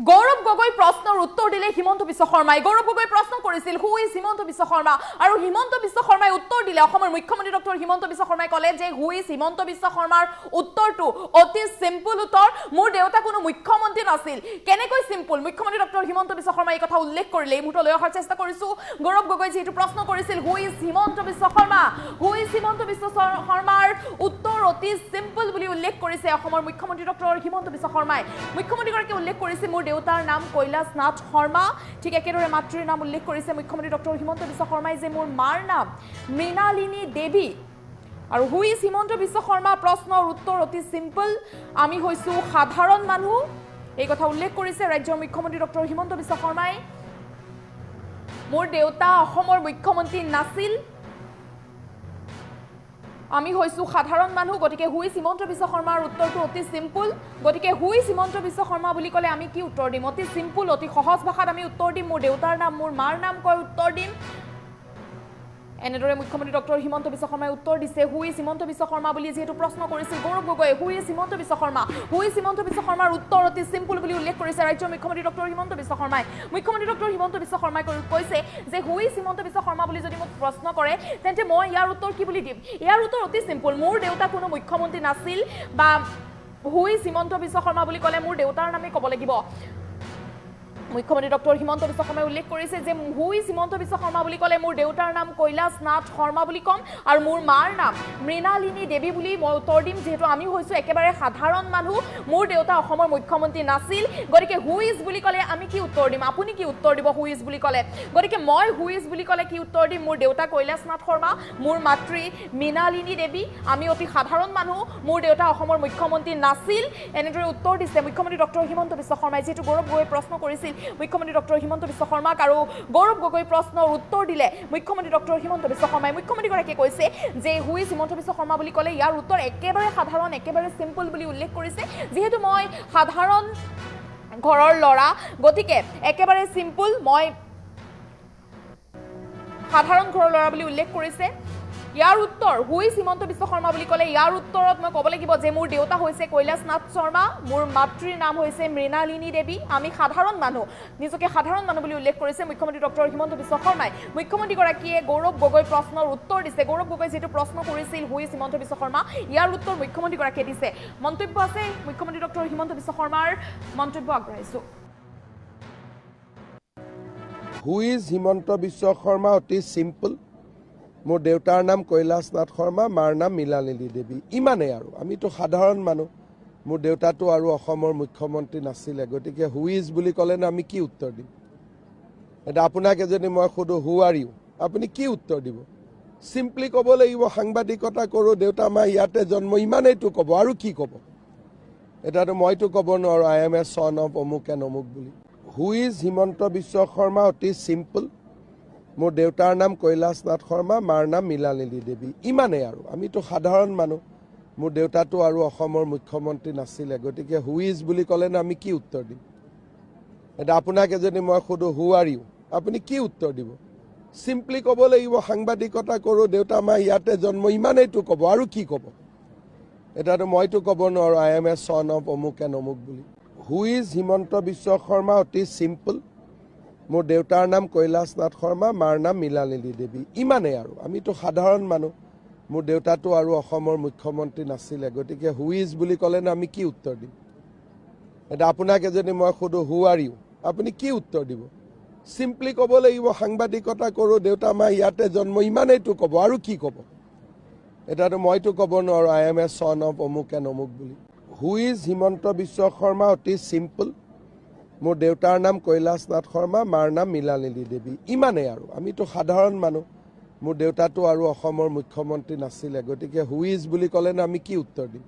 গৌৰৱ গগৈ প্ৰশ্নৰ উত্তৰ দিলে হিমন্ত বিশ্ব শৰ্মাই। গৌৰৱ গগৈ প্ৰশ্ন কৰিছিল হু ইজ হিমন্ত বিশ্ব শৰ্মা, আৰু হিমন্ত বিশ্ব শৰ্মাই উত্তৰ দিলে। অসমৰ মুখ্যমন্ত্ৰী ডক্টৰ হিমন্ত বিশ্ব শৰ্মাই ক'লে যে হু ইজ হিমন্ত বিশ্ব শৰ্মাৰ উত্তৰটো অতি চিম্পল উত্তৰ, মোৰ দেউতা কোনো মুখ্যমন্ত্ৰী নাছিল। কেনেকৈ চিম্পল? মুখ্যমন্ত্ৰী ডক্টৰ হিমন্ত বিশ্ব শৰ্মাই এই কথা উল্লেখ কৰিলে। এই মুহূৰ্তত লৈ অহাৰ চেষ্টা কৰিছোঁ। গৌৰৱ গগৈ যিহেতু প্ৰশ্ন কৰিছিল হু is Himanta Biswa Sharma, who is Himanta বিশ্ব শৰ্মাৰ উত্তৰ অতি চিম্পল বুলি উল্লেখ কৰিছে অসমৰ মুখ্যমন্ত্ৰী ডক্টৰ হিমন্ত বিশ্ব শৰ্মাই। মুখ্যমন্ত্ৰীগৰাকীয়ে উল্লেখ কৰিছে মোৰ দেউতাৰ নাম কৈলাশ নাথ শৰ্মা। ঠিক একেদৰে মাতৃৰ নাম উল্লেখ কৰিছে মুখ্যমন্ত্ৰী ডক্টৰ হিমন্ত বিশ্ব শৰ্মাই যে মোৰ মাৰ নাম মৃণালিনী দেৱী। আৰু হু ইজ হিমন্ত বিশ্ব শৰ্মা প্ৰশ্নৰ উত্তৰ অতি চিম্পল, আমি হৈছোঁ সাধাৰণ মানুহ। এই কথা উল্লেখ কৰিছে ৰাজ্যৰ মুখ্যমন্ত্ৰী ডক্টৰ হিমন্ত বিশ্ব শৰ্মাই। মোৰ দেউতা অসমৰ মুখ্যমন্ত্ৰী নাছিল, আমি হৈছোঁ সাধাৰণ মানুহ। গতিকে হু ইজ হিমন্ত বিশ্ব শৰ্মাৰ উত্তৰটো অতি চিম্পল। গতিকে হু ইজ হিমন্ত বিশ্ব শৰ্মা বুলি ক'লে আমি কি উত্তৰ দিম? অতি চিম্পল, অতি সহজ ভাষাত আমি উত্তৰ দিম মোৰ দেউতাৰ নাম মোৰ মাৰ নাম কৈ উত্তৰ দিম। এনেদৰে মুখ্যমন্ত্ৰী ডক্টৰ হিমন্ত বিশ্ব শৰ্মাই উত্তৰ দিছে। হু ইজ হিমন্ত বিশ্ব শৰ্মা বুলি যিহেতু প্ৰশ্ন কৰিছিল গৌৰৱ গগৈ, হু is Himanta Biswa Sharma, who is Himanta বিশ্ব শৰ্মাৰ উত্তৰ অতি চিম্পল বুলি উল্লেখ কৰিছে ৰাজ্যৰ মুখ্যমন্ত্ৰী ডক্টৰ হিমন্ত বিশ্ব শৰ্মাই। মুখ্যমন্ত্ৰী ডক্টৰ হিমন্ত বিশ্ব শৰ্মাই কৈছে যে হু ইজ হিমন্ত বিশ্ব শৰ্মা বুলি যদি মোক প্ৰশ্ন কৰে তেন্তে মই ইয়াৰ উত্তৰ কি বুলি দিম? ইয়াৰ উত্তৰ অতি চিম্পল, মোৰ দেউতা কোনো মুখ্যমন্ত্ৰী নাছিল, বা হু ইজ হিমন্ত বিশ্ব শৰ্মা বুলি ক'লে মোৰ দেউতাৰ নামেই ক'ব লাগিব। মুখ্যমন্ত্ৰী ডক্টৰ হিমন্ত বিশ্ব শৰ্মাই উল্লেখ কৰিছে যে হু ইজ হিমন্ত বিশ্ব শৰ্মা বুলি ক'লে মোৰ দেউতাৰ নাম কৈলাশ নাথ শৰ্মা বুলি ক'ম, আৰু মোৰ মাৰ নাম মৃণালিনী দেৱী বুলি মই উত্তৰ দিম। যিহেতু আমি হৈছোঁ একেবাৰে সাধাৰণ মানুহ, মোৰ দেউতা অসমৰ মুখ্যমন্ত্ৰী নাছিল। গতিকে হু ইজ বুলি ক'লে আমি কি উত্তৰ দিম? আপুনি কি উত্তৰ দিব হু ইজ বুলি ক'লে? গতিকে মই হু ইজ বুলি ক'লে কি উত্তৰ দিম? মোৰ দেউতা কৈলাশ নাথ শৰ্মা, মোৰ মাতৃ মৃণালিনী দেৱী, আমি অতি সাধাৰণ মানুহ, মোৰ দেউতা অসমৰ মুখ্যমন্ত্ৰী নাছিল। এনেদৰে উত্তৰ দিছে মুখ্যমন্ত্ৰী ডক্টৰ হিমন্ত বিশ্ব শৰ্মাই। যিহেতু গৌৰৱ গগৈ প্ৰশ্ন কৰিছিল মুখ্যমন্ত্ৰী ডক্টৰ হিমন্ত বিশ্ব শৰ্মাক, আৰু গৌৰৱ গগৈ প্ৰশ্নৰ উত্তৰ দিলে মুখ্যমন্ত্ৰী ডক্টৰ হিমন্ত বিশ্ব শৰ্মাই। মুখ্যমন্ত্ৰীগৰাকীয়ে কৈছে যে হু ইজ হিমন্ত বিশ্ব শৰ্মা বুলি ক'লে ইয়াৰ উত্তৰ একেবাৰে সাধাৰণ, একেবাৰে চিম্পল বুলি উল্লেখ কৰিছে। যিহেতু মই সাধাৰণ ঘৰৰ ল'ৰা, গতিকে একেবাৰে চিম্পল, মই সাধাৰণ ঘৰৰ ল'ৰা বুলি উল্লেখ কৰিছে। ইয়াৰ উত্তৰ হু ইজ হিমন্ত বিশ্ব শৰ্মা বুলি ক'লে ইয়াৰ উত্তৰত মই ক'ব লাগিব যে মোৰ দেউতা হৈছে কৈলাশ নাথ শৰ্মা, মোৰ মাতৃৰ নাম হৈছে মৃণালিনী দেৱী, আমি সাধাৰণ মানুহ, নিজকে সাধাৰণ মানুহ বুলি উল্লেখ কৰিছে মুখ্যমন্ত্ৰী ডক্টৰ হিমন্ত বিশ্ব শৰ্মাই। মুখ্যমন্ত্ৰীগৰাকীয়ে গৌৰৱ গগৈ প্ৰশ্নৰ উত্তৰ দিছে। গৌৰৱ গগৈ যিহেতু প্ৰশ্ন কৰিছিল হু ইজ হিমন্ত বিশ্ব শৰ্মা, ইয়াৰ উত্তৰ মুখ্যমন্ত্ৰীগৰাকীয়ে দিছে। মন্তব্য আছে মুখ্যমন্ত্ৰী ডক্টৰ হিমন্ত বিশ্ব শৰ্মাৰ, মন্তব্য আগবঢ়াইছোঁ। হু ইজ হিমন্ত বিশ্ব শৰ্মা অতি চিম্পল, মোৰ দেউতাৰ নাম কৈলাশ নাথ শৰ্মা, মাৰ নাম মৃণালিনী দেৱী। ইমানেই আৰু, আমিতো সাধাৰণ মানুহ, মোৰ দেউতাটো আৰু অসমৰ মুখ্যমন্ত্ৰী নাছিলে। গতিকে হু ইজ বুলি ক'লেনো আমি কি উত্তৰ দিম? এতিয়া আপোনাক যদি মই সোধোঁ হু আৰ ইউ, আপুনি কি উত্তৰ দিব? চিম্পলি ক'ব লাগিব সাংবাদিকতা কৰোঁ, দেউতা মা ইয়াতে জন্ম, ইমানেইতো ক'ব, আৰু কি ক'ব? এতিয়াতো মইতো ক'ব নোৱাৰোঁ আই এম এ চন অফ অমুক এণ্ড অমুক বুলি। হু ইজ হিমন্ত বিশ্ব শৰ্মা অতি চিম্পল, মোৰ দেউতাৰ নাম কৈলাশ নাথ শৰ্মা, মাৰ নাম মৃণালিনী দেৱী। ইমানেই আৰু, আমিতো সাধাৰণ মানুহ, মোৰ দেউতাটো আৰু অসমৰ মুখ্যমন্ত্ৰী নাছিলে। গতিকে হু ইজ বুলি ক'লেনো আমি কি উত্তৰ দিম? এতিয়া আপোনাক যদি মই সোধোঁ হু আৰ ইউ, আপুনি কি উত্তৰ দিব? চিম্পলি ক'ব লাগিব সাংবাদিকতা কৰোঁ, দেউতা মা ইয়াতে জন্ম, ইমানেইতো ক'ব, আৰু কি ক'ব? এতিয়াতো মইতো ক'ব নোৱাৰোঁ আই এম এ চন অফ অমুক এণ্ড অমুক বুলি। হু ইজ হিমন্ত বিশ্ব শৰ্মা অতি চিম্পল, মোৰ দেউতাৰ নাম কৈলাশ নাথ শৰ্মা, মাৰ নাম মৃণালিনী দেৱী। ইমানেই আৰু, আমিতো সাধাৰণ মানুহ, মোৰ দেউতাটো আৰু অসমৰ মুখ্যমন্ত্ৰী নাছিলে। গতিকে হু ইজ বুলি ক'লেনো আমি কি উত্তৰ দিম? এতিয়া আপোনাক যদি মই সোধোঁ হু আৰ ইউ, আপুনি কি উত্তৰ দিব? চিম্পলি ক'ব লাগিব সাংবাদিকতা কৰোঁ, দেউতা মা ইয়াতে জন্ম, ইমানেইতো ক'ব, আৰু কি ক'ব? এতিয়াতো মইতো ক'ব নোৱাৰোঁ আই এম এ চন অফ অমুক এণ্ড অমুক বুলি। হু ইজ হিমন্ত বিশ্ব শৰ্মা অতি চিম্পল, মোৰ দেউতাৰ নাম কৈলাশ নাথ শৰ্মা, মাৰ নাম মৃণালিনী দেৱী। ইমানেই আৰু, আমিতো সাধাৰণ মানুহ, মোৰ দেউতাটো আৰু অসমৰ মুখ্যমন্ত্ৰী নাছিলে। গতিকে হু ইজ বুলি ক'লেনো আমি কি উত্তৰ দিম?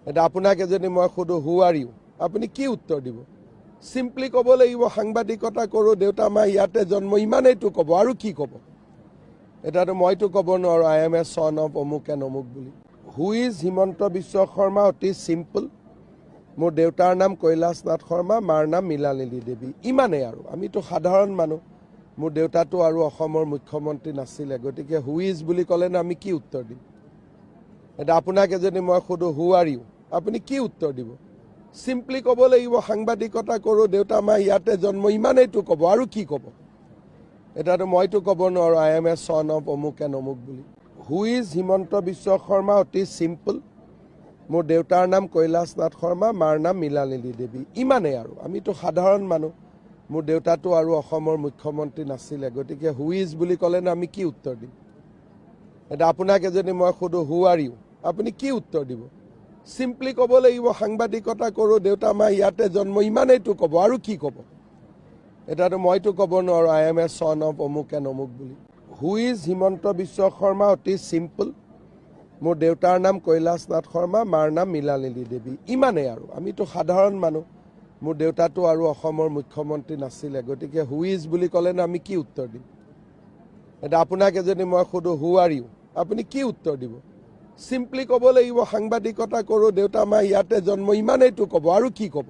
এতিয়া আপোনাক যদি মই সোধোঁ হু আৰ ইউ, আপুনি কি উত্তৰ দিব? চিম্পলি ক'ব লাগিব সাংবাদিকতা কৰোঁ, দেউতা মা ইয়াতে জন্ম, ইমানেইতো ক'ব, আৰু কি ক'ব? এতিয়াতো মইতো ক'ব নোৱাৰোঁ আই এম এ চন অফ অমুক এণ্ড অমুক বুলি। হু ইজ হিমন্ত বিশ্ব শৰ্মা অতি চিম্পল, মোৰ দেউতাৰ নাম কৈলাশ নাথ শৰ্মা, মাৰ নাম মৃণালিনী দেৱী। ইমানেই আৰু, আমিতো সাধাৰণ মানুহ, মোৰ দেউতাটো আৰু অসমৰ মুখ্যমন্ত্ৰী নাছিলে। গতিকে হু ইজ বুলি ক'লেনো আমি কি উত্তৰ দিম? এতিয়া আপোনাক যদি মই সোধোঁ হু আৰ ইউ, আপুনি কি উত্তৰ দিব? চিম্পলি ক'ব লাগিব সাংবাদিকতা কৰোঁ, দেউতা মা ইয়াতে জন্ম, ইমানেইতো ক'ব, আৰু কি ক'ব? এতিয়াতো মইতো ক'ব নোৱাৰোঁ আই এম এ চন অফ অমুক এণ্ড অমুক বুলি। Who is Himanta Biswa Sharma? অতি চিম্পল। মোৰ দেউতাৰ নাম কৈলাশ নাথ শৰ্মা, মাৰ নাম মৃণালিনী দেৱী, ইমানেই আৰু। আমিতো সাধাৰণ মানুহ। মোৰ দেউতাটো আৰু অসমৰ মুখ্যমন্ত্ৰী নাছিলে, গতিকে হু ইজ বুলি ক'লেনো আমি কি উত্তৰ দিম? এতিয়া আপোনাকে যদি মই সোধোঁ হু আৰ ইউ, আপুনি কি উত্তৰ দিব? চিম্পলি ক'ব লাগিব সাংবাদিকতা কৰোঁ, দেউতা মা ইয়াতে জন্ম, ইমানেইতো ক'ব, আৰু কি ক'ব? এতিয়াতো মইতো ক'ব নোৱাৰোঁ আই এম এ চন অফ অমুক এণ্ড অমুক বুলি। Who is Himanta Biswa Sharma? অতি চিম্পল। মোৰ দেউতাৰ নাম কৈলাশ নাথ শৰ্মা, মাৰ নাম মৃণালিনী দেৱী, ইমানেই আৰু। আমিতো সাধাৰণ মানুহ। মোৰ দেউতাটো আৰু অসমৰ মুখ্যমন্ত্ৰী নাছিলে, গতিকে হু ইজ বুলি ক'লেনো আমি কি উত্তৰ দিম? এতিয়া আপোনাকে যদি মই সোধোঁ হু আৰ ইউ, আপুনি কি উত্তৰ দিব? চিম্পলি ক'ব লাগিব সাংবাদিকতা কৰোঁ, দেউতা মা ইয়াতে জন্ম, ইমানেইতো ক'ব, আৰু কি ক'ব?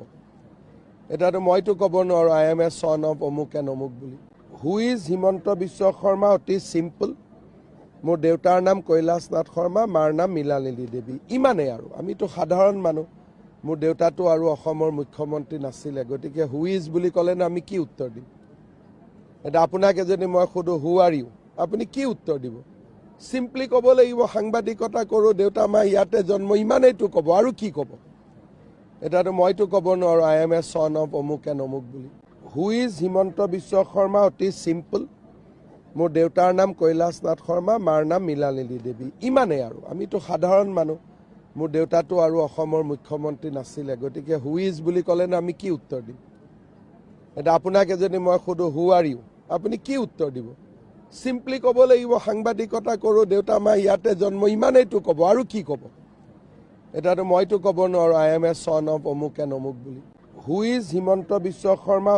এতিয়াতো মইতো ক'ব নোৱাৰোঁ আই এম এ চন অফ অমুক এণ্ড অমুক বুলি। Who is Himanta Biswa Sharma? অতি চিম্পল। মোৰ দেউতাৰ নাম কৈলাশ নাথ শৰ্মা, মাৰ নাম মৃণালিনী দেৱী, ইমানেই আৰু। আমিতো সাধাৰণ মানুহ। মোৰ দেউতাটো আৰু অসমৰ মুখ্যমন্ত্ৰী নাছিলে, গতিকে হু ইজ বুলি ক'লেনো আমি কি উত্তৰ দিম? এতিয়া আপোনাকে যদি মই সোধোঁ হু আৰ ইউ, আপুনি কি উত্তৰ দিব? চিম্পলি ক'ব লাগিব সাংবাদিকতা কৰোঁ, দেউতা মা ইয়াতে জন্ম, ইমানেইতো ক'ব, আৰু কি ক'ব? এতিয়াতো মইতো ক'ব নোৱাৰোঁ আই এম এ চন অফ অমুক এণ্ড অমুক বুলি। Who is Himanta Biswa Sharma? অতি চিম্পল। মোৰ দেউতাৰ নাম কৈলাশ নাথ শৰ্মা, মাৰ নাম মৃণালিনী দেৱী, ইমানেই আৰু। আমিতো সাধাৰণ মানুহ। মোৰ দেউতাটো আৰু অসমৰ মুখ্যমন্ত্ৰী নাছিলে, গতিকে হু ইজ বুলি ক'লেনো আমি কি উত্তৰ দিম? এতিয়া আপোনাকে যদি মই সোধোঁ হু আৰ ইউ, আপুনি কি উত্তৰ দিব? চিম্পলি ক'ব লাগিব সাংবাদিকতা কৰোঁ, দেউতা মা ইয়াতে জন্ম, ইমানেইতো ক'ব, আৰু কি ক'ব? এতিয়াতো মইতো ক'ব নোৱাৰোঁ আই এম এ চন অফ অমুক এণ্ড অমুক বুলি। Who is Himanta Biswa Sharma?